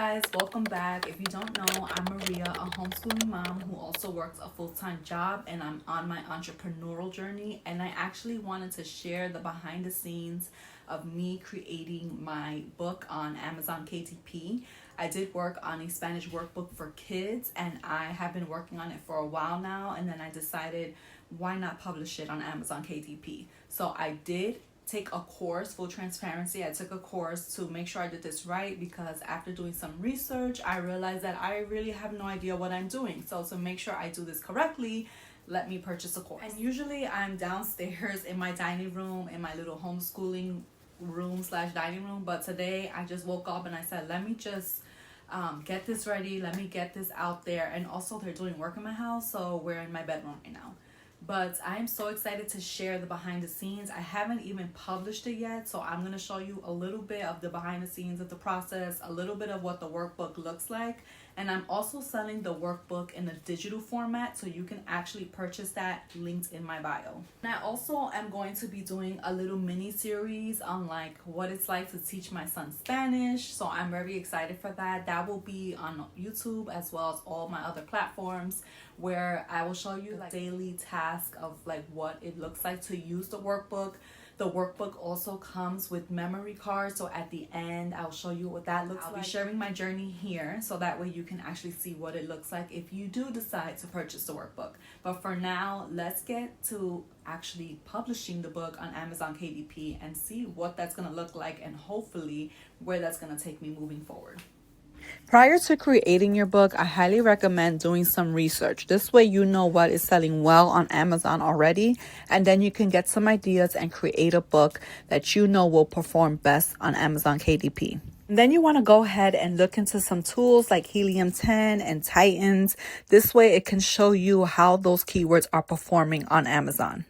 guys, welcome back. If you don't know, I'm Maria, a homeschooling mom who also works a full-time job, and I'm on my entrepreneurial journey, and I actually wanted to share the behind the scenes of me creating my book on Amazon KDP. I did work on a Spanish workbook for kids, and I have been working on it for a while now, and then I decided why not publish it on Amazon KDP. So I did take a course. Full transparency, I took a course to make sure I did this right, because after doing some research I realized that I really have no idea what I'm doing. So to make sure I do this correctly, let me purchase a course. And usually I'm downstairs in my dining room, in my little homeschooling room slash dining room, but today I just woke up and I said, let me just get this ready, let me get this out there. And also they're doing work in my house, so we're in my bedroom right now. But I'm so excited to share the behind the scenes. I haven't even published it yet, so I'm going to show you a little bit of the behind the scenes of the process, a little bit of what the workbook looks like. And I'm also selling the workbook in a digital format, so you can actually purchase that, linked in my bio. And I also am going to be doing a little mini series on like what it's like to teach my son Spanish. So I'm very excited for that. That will be on YouTube as well as all my other platforms, where I will show you like daily task of like what it looks like to use the workbook. The workbook also comes with memory cards, so at the end I'll show you what that looks like. I'll be sharing my journey here, so that way you can actually see what it looks like if you do decide to purchase the workbook. But for now, let's get to actually publishing the book on Amazon KDP and see what that's going to look like, and hopefully where that's going to take me moving forward. Prior to creating your book, I highly recommend doing some research. This way you know what is selling well on Amazon already, and then you can get some ideas and create a book that you know will perform best on Amazon KDP. And then you want to go ahead and look into some tools like Helium 10 and Titans. This way it can show you how those keywords are performing on Amazon.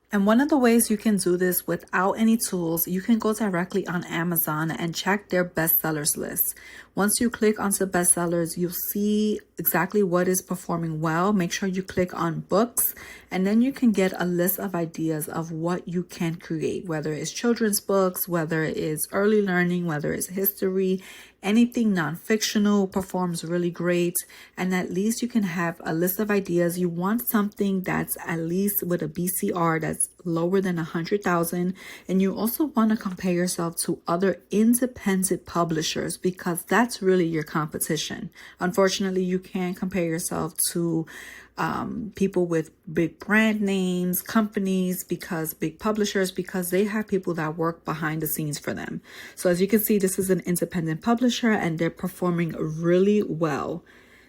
And one of the ways you can do this without any tools, you can go directly on Amazon and check their bestsellers list. Once you click onto bestsellers, you'll see exactly what is performing well. Make sure you click on books, and then you can get a list of ideas of what you can create, whether it's children's books, whether it's early learning, whether it's history, anything non-fictional performs really great. And at least you can have a list of ideas. You want something that's at least with a BCR that's lower than 100,000. And you also want to compare yourself to other independent publishers, because that's really your competition. Unfortunately, you can't compare yourself to people with big brand names, companies, because big publishers, because they have people that work behind the scenes for them. So as you can see, this is an independent publisher and they're performing really well.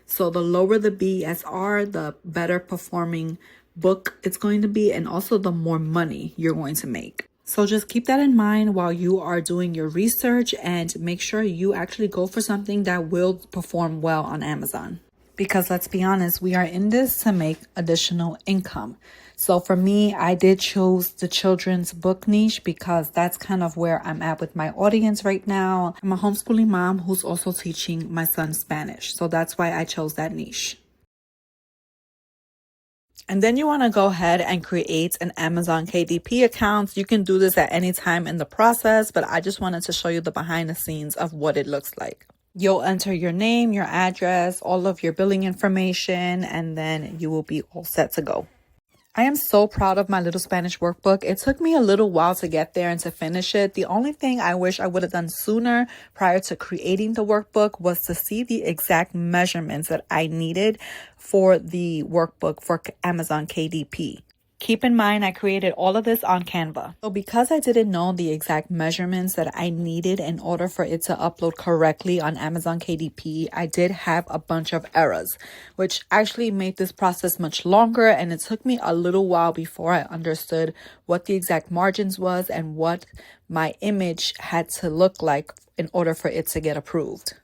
So the lower the BSR, the better performing book it's going to be, and also the more money you're going to make. So just keep that in mind while you are doing your research, and make sure you actually go for something that will perform well on Amazon. Because let's be honest, we are in this to make additional income. So for me, I did choose the children's book niche because that's kind of where I'm at with my audience right now. I'm a homeschooling mom who's also teaching my son Spanish. So that's why I chose that niche. And then you want to go ahead and create an Amazon KDP account. You can do this at any time in the process, but I just wanted to show you the behind the scenes of what it looks like. You'll enter your name, your address, all of your billing information, and then you will be all set to go. I am so proud of my little Spanish workbook. It took me a little while to get there and to finish it. The only thing I wish I would have done sooner prior to creating the workbook was to see the exact measurements that I needed for the workbook for Amazon KDP. Keep in mind, I created all of this on Canva. So because I didn't know the exact measurements that I needed in order for it to upload correctly on Amazon KDP, I did have a bunch of errors, which actually made this process much longer. And it took me a little while before I understood what the exact margins was and what my image had to look like in order for it to get approved.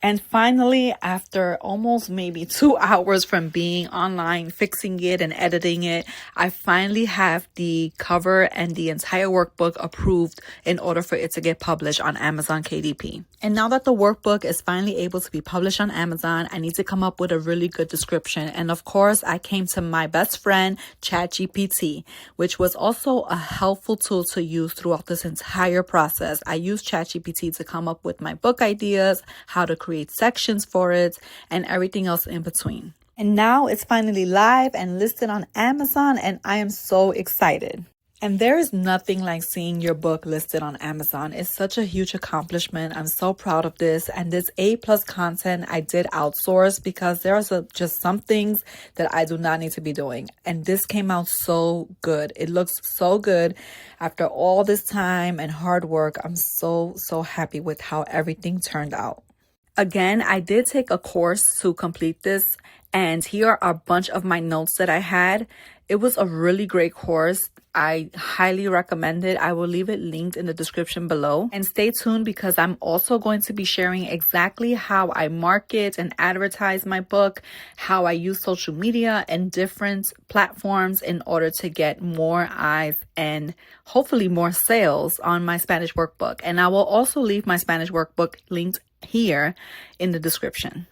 And finally, after almost maybe 2 hours from being online, fixing it and editing it, I finally have the cover and the entire workbook approved in order for it to get published on Amazon KDP. And now that the workbook is finally able to be published on Amazon, I need to come up with a really good description. And of course, I came to my best friend, ChatGPT, which was also a helpful tool to use throughout this entire process. I used ChatGPT to come up with my book ideas, how to create sections for it, and everything else in between. And now it's finally live and listed on Amazon, and I am so excited. And there is nothing like seeing your book listed on Amazon. It's such a huge accomplishment. I'm so proud of this. And this A+ content I did outsource because there's just some things that I do not need to be doing. And this came out so good. It looks so good. After all this time and hard work, I'm so happy with how everything turned out. Again, I did take a course to complete this, and here are a bunch of my notes that I had. It was a really great course. I highly recommend it. I will leave it linked in the description below. And stay tuned because I'm also going to be sharing exactly how I market and advertise my book, how I use social media and different platforms in order to get more eyes and hopefully more sales on my Spanish workbook. And I will also leave my Spanish workbook linked here in the description.